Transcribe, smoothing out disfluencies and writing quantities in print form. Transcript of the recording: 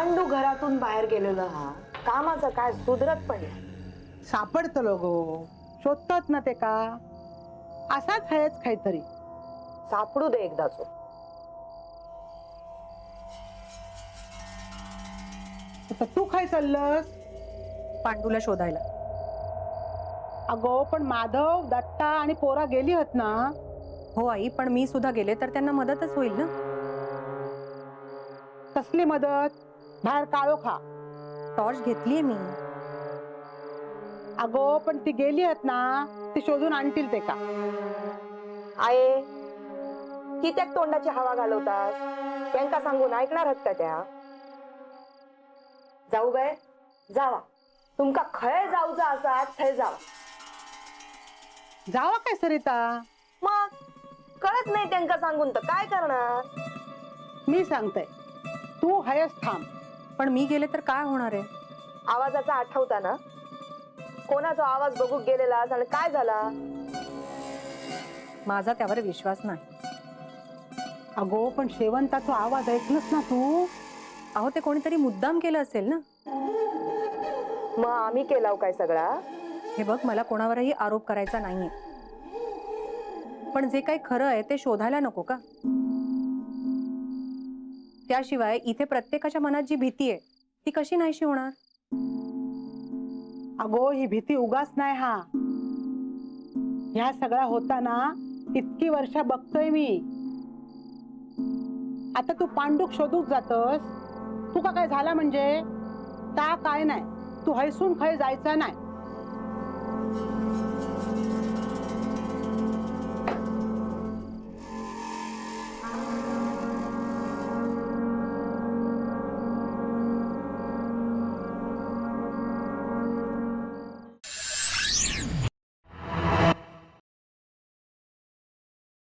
पांडू घरातून बाहेर गेलेलो हा कामाचं काय सुधरत पण नाही. सापडतलो गो, शोधतात ना ते का असाच आहेच काहीतरी. सापडू दे एकदाच. आता तू काय चाललंस? पांडूला शोधायला. अगो पण माधव, दत्ता आणि पोरा गेली आहेत ना. हो आई, पण मी सुद्धा गेले तर त्यांना मदतच होईल ना. कसली मदत? बाहेर काळो खा. टॉर्च घेतलीये मी. अगो पण ती गेली आहेत ना, ती शोधून आणतील ते का? आये कित्याक तोंडाची हवा घालवतास? त्यांका सांगून ऐकणार आहेत का त्या? जाऊ बाय जावा, तुमका खय जाऊचा असा थंय जावा. जावा काय सरिता? मग कळत नाही त्यांका सांगून तर काय करणार? मी सांगते, तू हयस थांब. पण मी गेले तर काय होणार आहे? आवाजाचा आठवता ना? कोणाचा आवाज बघू गेलेला आणि काय झाला? माझा त्यावर विश्वास नाही. अगो पण शेवंताचा आवाज ऐकलंस ना तू? अहो, ते कोणीतरी मुद्दाम केलं असेल ना. मग आम्ही केलाव काय सगळा? हे बघ, मला कोणावरही आरोप करायचा नाहीये, पण जे काही खरं आहे ते शोधायला नको का? त्याशिवाय इथे प्रत्येकाच्या मनात जी भीती आहे ती कशी नाहीशी होणार? अगो ही भीती उगाच नाही हा. ह्या सगळा होताना इतकी वर्ष बघतोय मी. आता तू पांडुक शोधूक जातस, तू का काय झाला म्हणजे? ता काय नाही, तू हैसून खय जायचा नाही.